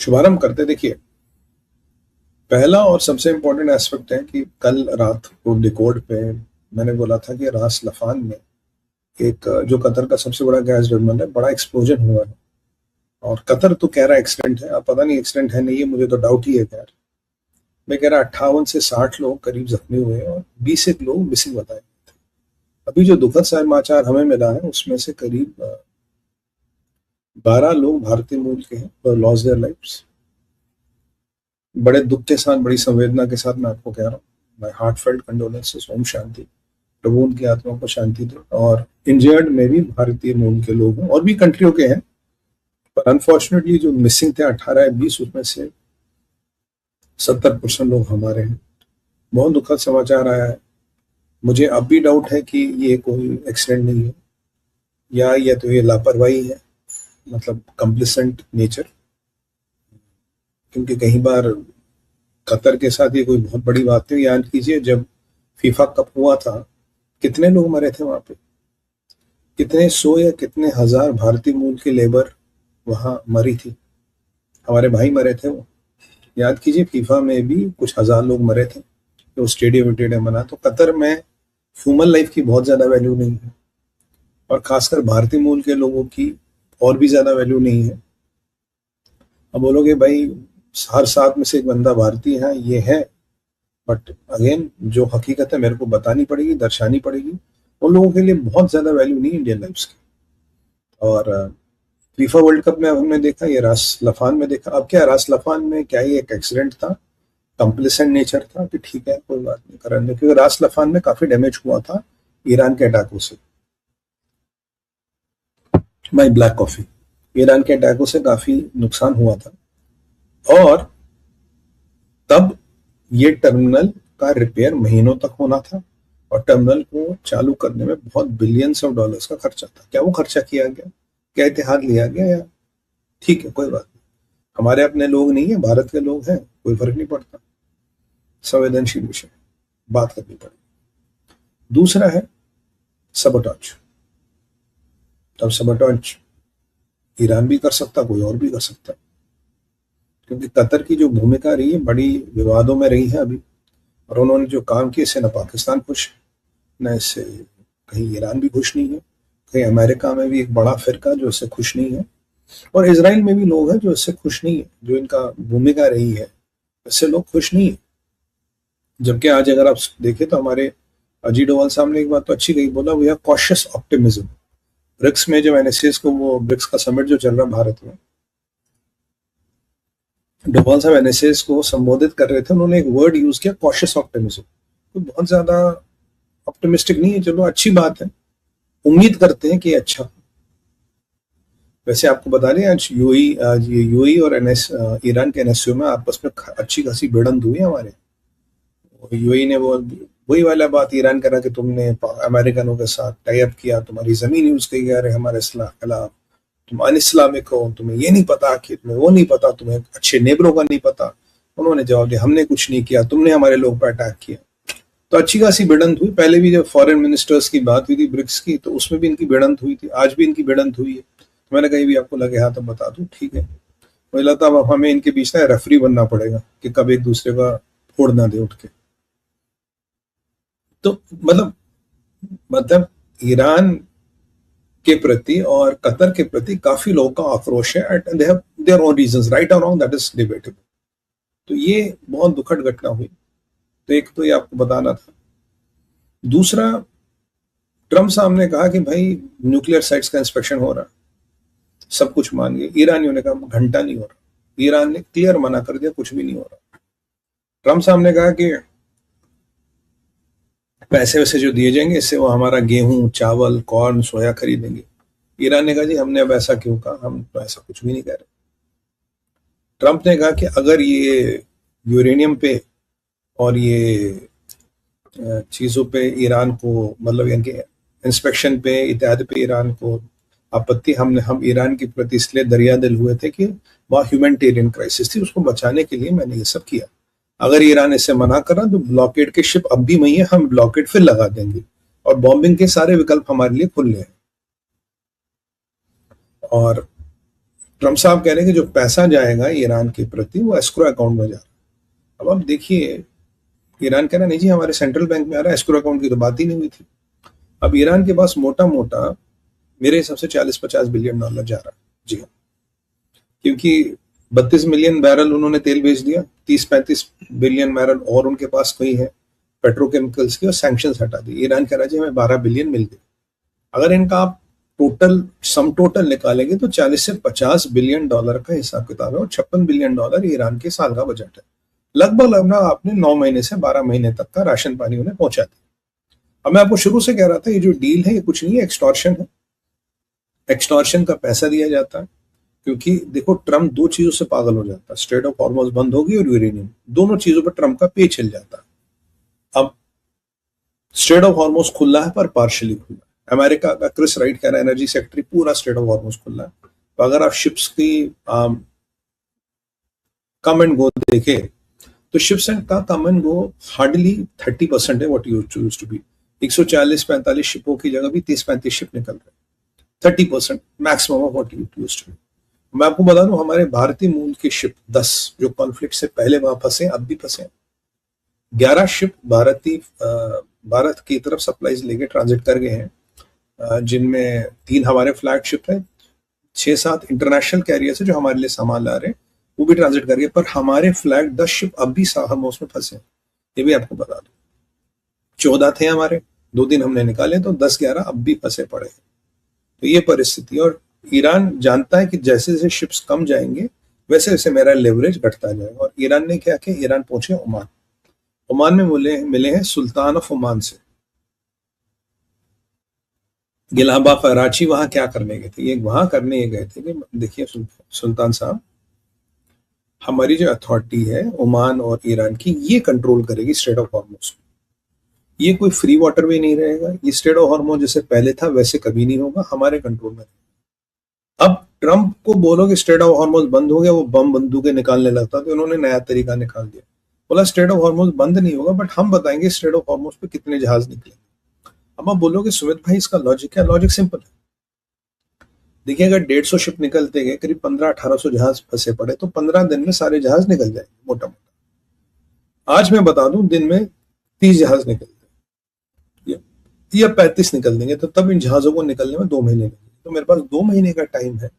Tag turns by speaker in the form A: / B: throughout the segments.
A: शुभारंभ करते देखिए। पहला और सबसे इम्पोर्टेंट एस्पेक्ट है कि कल रात को डिकोड पे मैंने बोला था कि रास लफान में एक जो कतर का सबसे बड़ा गैस टर्मिनल है, बड़ा एक्सप्लोजन हुआ है। और कतर तो कह रहा है एक्सीडेंट है, अब पता नहीं एक्सीडेंट है नहीं है, मुझे तो डाउट ही है। खैर मैं कह रहा 58 से 60 लोग करीब जख्मी हुए और 20 एक लोग मिसिंग बताए गए थे। अभी जो दुखद समाचार हमें मिला है उसमें से करीब 12 लोग भारतीय मूल के हैं, लॉस देयर लाइव्स। बड़े दुख के साथ, बड़ी संवेदना के साथ मैं आपको कह रहा हूँ, my heartfelt condolences, Om Shanti, प्रभु उनकी आत्मा को शांति दे। और इंजर्ड में भी भारतीय मूल के लोग हैं और भी कंट्रियों के हैं, पर अनफॉर्चुनेटली जो मिसिंग थे 18 या 20, उसमें से 70% लोग हमारे हैं। बहुत दुखद समाचार आया है। मुझे अब भी डाउट है कि ये कोई एक्सीडेंट नहीं है, या तो ये लापरवाही है, मतलब कंप्लिसेंट नेचर। क्योंकि कई बार कतर के साथ ये कोई बहुत बड़ी बात नहीं। याद कीजिए जब फीफा कप हुआ था, कितने लोग मरे थे वहां पे, कितने सौ या कितने हजार भारतीय मूल की लेबर वहां मरी थी, हमारे भाई मरे थे वो। याद कीजिए फीफा में भी कुछ हजार लोग मरे थे तो स्टेडियम बना। तो कतर में ह्यूमन लाइफ की बहुत ज्यादा वैल्यू नहीं है, और खासकर भारतीय मूल के लोगों की और भी ज्यादा वैल्यू नहीं है। अब बोलोगे भाई हर 7 में से एक बंदा भारतीय है, ये है, बट अगेन जो हकीकत है मेरे को बतानी पड़ेगी, दर्शानी पड़ेगी। उन लोगों के लिए बहुत ज्यादा वैल्यू नहीं इंडियन लाइफ्स की। और फीफा वर्ल्ड कप में अब हमने देखा, ये रास लफान में देखा। अब क्या रास लफान में क्या ये एक एक्सीडेंट था, कंप्लिसेंट नेचर था कि ठीक है कोई बात नहीं करने, क्योंकि रास लफान में काफी डैमेज हुआ था ईरान के अटैकों से। माई ब्लैक कॉफी, ईरान के अटैकों से काफी नुकसान हुआ था, और तब ये टर्मिनल का रिपेयर महीनों तक होना था, और टर्मिनल को चालू करने में बहुत बिलियंस ऑफ डॉलर्स का खर्चा था। क्या वो खर्चा किया गया, क्या इतिहाद लिया गया, या ठीक है कोई बात नहीं, हमारे अपने लोग नहीं है, भारत के लोग हैं, कोई फर्क नहीं पड़ता। संवेदनशील विषय, बात करनी पड़ेगी। दूसरा है सबोटाज। अब सबोटाज ईरान भी कर सकता, कोई और भी कर सकता, क्योंकि कतर की जो भूमिका रही है बड़ी विवादों में रही है अभी, और उन्होंने जो काम किया इससे न पाकिस्तान खुश है, न इससे कहीं ईरान भी खुश नहीं है, कहीं अमेरिका में भी एक बड़ा फिरका जो इससे खुश नहीं है, और इसराइल में भी लोग हैं जो इससे खुश नहीं है। जो इनका भूमिका रही है इससे लोग खुश नहीं है। जबकि आज अगर आप देखें तो हमारे अजीत डोवाल साहब ने एक बात तो अच्छी कही, बोला we are cautious optimism. BRICS में जब एनएसएस को, वो ब्रिक्स का समिट जो चल रहा भारत में, डोभाल साहब एनएसएस को संबोधित कर रहे थे, उन्होंने एक वर्ड यूज किया, कॉशियस ऑप्टिमिज्म। तो बहुत ज्यादा ऑप्टिमिस्टिक नहीं है, चलो अच्छी बात है, उम्मीद करते हैं कि अच्छा। वैसे आपको बता दें आज यूएई और ईरान के एनएसयू में आपस में अच्छी खासी भिड़ंत हुई है हमारे। यूएई ने वो वही वाला बात ईरान करा कि तुमने अमेरिकनों के साथ टाई अप किया, तुम्हारी जमीन यूज की जा रही है हमारे खिलाफ, तुम अन इस्लामिक हो, तुम्हें ये नहीं पता, कि तुम्हें वो नहीं पता, तुम्हें अच्छे नेबरों का नहीं पता। उन्होंने जवाब दिया हमने कुछ नहीं किया, तुमने हमारे लोग पर अटैक किया। तो अच्छी खासी भिड़ंत हुई। पहले भी जब फॉरेन मिनिस्टर्स की बात हुई थी ब्रिक्स की, तो उसमें भी इनकी भिड़ंत हुई थी, आज भी इनकी भिड़ंत हुई है। तो मैंने कहीं भी आपको लगे हाँ तो बता दूं, ठीक है। मुझे लगता है अब हमें इनके बीच ना रेफरी बनना पड़ेगा कि कब एक दूसरे का फोड़ ना दे उठ के। तो मतलब ईरान के प्रति और कतर के प्रति काफी लोगों का आक्रोश है, they have their own reasons, right और रॉन्ग, दैट इज डिबेटेबल। तो ये बहुत दुखद घटना हुई। तो एक तो ये आपको बताना था। दूसरा, ट्रम्प साहब ने कहा कि भाई न्यूक्लियर साइट्स का इंस्पेक्शन हो रहा, सब कुछ मान गए। ईरानियों ने कहा घंटा नहीं हो रहा, ईरान ने क्लियर मना कर दिया, कुछ भी नहीं हो रहा। ट्रम्प साहब ने कहा कि पैसे वैसे जो दिए जाएंगे इससे वो हमारा गेहूं, चावल, कॉर्न, सोया खरीदेंगे। ईरान ने कहा जी हमने अब ऐसा क्यों कहा, हम तो ऐसा कुछ भी नहीं कह रहे। ट्रम्प ने कहा कि अगर ये यूरेनियम पे और ये चीजों पे ईरान को, मतलब इनके इंस्पेक्शन पे, इत्यादि पे ईरान को आपत्ति, हम ईरान के प्रति इसलिए दरिया दिल हुए थे कि वह ह्यूमैनिटेरियन क्राइसिस थी, उसको बचाने के लिए मैंने ये सब किया। अगर ईरान इससे मना करा तो ब्लॉकेड के शिप अब भी वही है, हम ब्लॉकेड फिर लगा देंगे, और बॉम्बिंग के सारे विकल्प हमारे लिए खुले हैं। और ट्रम्प साहब कह रहे हैं कि जो पैसा जाएगा ईरान के प्रति वो एस्क्रो अकाउंट में जा रहा है। अब आप देखिए, ईरान कह रहा नहीं जी हमारे सेंट्रल बैंक में आ रहा है, एस्क्रो अकाउंट की तो बात ही नहीं हुई थी। अब ईरान के पास मोटा मोटा मेरे हिसाब से 40-50 बिलियन डॉलर जा रहा है। जी हाँ, क्योंकि 32 मिलियन बैरल उन्होंने तेल बेच दिया, 30-35 बिलियन बैरल और उनके पास कोई है पेट्रोकेमिकल्स की, और सैंक्शन हटा दी। ईरान कह रहा है हमें 12 बिलियन मिल गए। अगर इनका आप सम टोटल निकालेंगे तो 40 से 50 बिलियन डॉलर का हिसाब किताब है, और 56 बिलियन डॉलर ईरान के साल का बजट है। लगभग आपने 9 महीने से 12 महीने तक का राशन पानी उन्हें पहुंचा दिया। अब मैं आपको शुरू से कह रहा था ये जो डील है ये कुछ नहीं है, एक्सटॉर्शन है। एक्सटॉर्शन का पैसा दिया जाता है, क्योंकि देखो ट्रम्प दो चीजों से पागल हो जाता है, स्ट्रेट ऑफ हॉर्मुज बंद होगी और यूरेनियम, दोनों चीजों पर ट्रम्प का पे चल जाता है। अब स्ट्रेट ऑफ हॉर्मुज खुला है पर पार्शियली खुला है। अमेरिका का क्रिस राइट कह रहा है एनर्जी सेक्रेटरी पूरा स्ट्रेट ऑफ हॉर्मुज खुला है। तो अगर आप शिप्स की कम एंड गो देखे तो शिप्स का कम एंड गो हार्डली 30% है व्हाट यूज्ड टू बी। 140-45 शिपों की जगह भी 30-35 शिप निकल रहे हैं, 30% maximum of what used to be. मैं आपको बता दूं हमारे भारतीय मूल की शिप 10 जो कॉन्फ्लिक्ट से पहले वहां फंसे, अब भी फंसे। 11 शिप भारत की तरफ सप्लाईज लेके ट्रांजिट कर गए हैं, जिनमें 3 हमारे फ्लैग शिप है, 6-7 इंटरनेशनल कैरियर्स है जो हमारे लिए सामान ला रहे हैं, वो भी ट्रांजिट कर गए। पर हमारे फ्लैग 10 शिप अब भी साहमोस में फंसे, ये भी आपको बता दूं। 14 थे हमारे, 2 दिन हमने निकाले, तो 10-11 अब भी फंसे पड़े हैं। तो ये परिस्थिति, और ईरान जानता है कि जैसे जैसे शिप्स कम जाएंगे वैसे वैसे मेरा लेवरेज घटता जाएगा। और ईरान ने क्या किया, ईरान पहुंचे ओमान। ओमान में मिले हैं सुल्तान ऑफ ओमान से। गिलाबा कराची वहां क्या करने गए थे, ये वहां करने गए थे कि देखिए सुल्तान साहब, हमारी जो अथॉरिटी है ओमान और ईरान की, ये कंट्रोल करेगी स्ट्रेट ऑफ हॉर्मुज। ये कोई फ्री वाटर वे नहीं रहेगा, ये स्ट्रेट ऑफ हॉर्मुज जैसे पहले था वैसे कभी नहीं होगा, हमारे कंट्रोल में। अब ट्रंप को बोलो कि स्ट्रेट ऑफ हॉर्मुज बंद हो गया, वो बम बंदूकें निकालने लगता, तो उन्होंने नया तरीका निकाल दिया, बोला स्ट्रेट ऑफ हॉर्मुज बंद नहीं होगा, बट हम बताएंगे स्ट्रेट ऑफ हॉर्मुज पे कितने जहाज निकलेंगे। अब आप बोलोगे सुमित भाई इसका लॉजिक क्या? लॉजिक सिंपल है। देखिए अगर 150 शिप निकलते गए, करीब 1500-1800 जहाज फंसे पड़े, तो 15 दिन में सारे जहाज निकल जाएंगे मोटा मोटा। आज मैं बता दूं दिन में 30 जहाज निकलते या 35 निकल देंगे, तो तब इन जहाजों को निकलने में 2 महीने लगेंगे। तो मेरे पास 2 महीने का टाइम है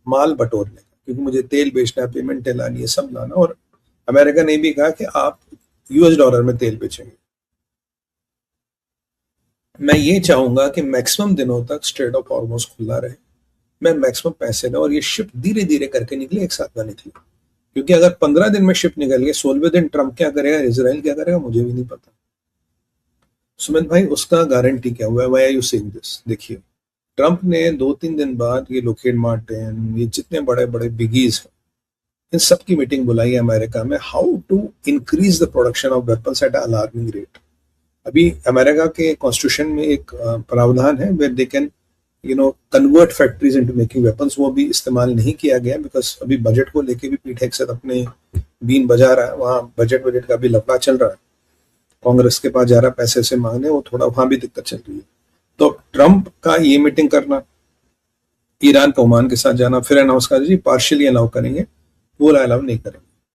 A: माल बटोरने का, क्योंकि मुझे तेल बेचना है, पेमेंट लानी है, सब लाना। और अमेरिका ने भी कहा कि आप यूएस डॉलर में तेल बेचेंगे। मैं ये चाहूंगा कि मैक्सिमम दिनों तक स्ट्रेट ऑफ हॉर्मुज खुला रहे, मैं मैक्सिमम पैसे ना, और ये शिप धीरे धीरे करके निकले, एक साथ ना निकले। क्योंकि अगर 15 दिन में शिप निकल गए, 16वें दिन ट्रंप क्या करेगा, इसराइल क्या करेगा, मुझे भी नहीं पता। सुमित भाई उसका गारंटी क्या हुआ है? Why are you saying this? देखिए ट्रंप ने 2-3 दिन बाद ये लोकहीड मार्टिन, ये जितने बड़े बड़े बिगीज हैं, इन सब की मीटिंग बुलाई है अमेरिका में, how to increase the production of weapons at alarming rate. अभी अमेरिका के कॉन्स्टिट्यूशन में एक प्रावधान है where they can convert factories into making weapons, वो अभी इस्तेमाल नहीं किया गया बिकॉज अभी बजट को लेके भी पीठ एक साथ अपने बीन बजा रहा है, वहाँ बजट का भी लफड़ा चल रहा है, कांग्रेस के पास जा रहा है पैसे से मांगने, वो थोड़ा वहां भी दिक्कत चल रही है। तो ट्रंप का ये मीटिंग करना, ईरान का ओमान के साथ जाना, फिर अनाउंस कर दीजिए पार्शियली अलाउ करेंगे, पूरा अलाउ नहीं करेंगे।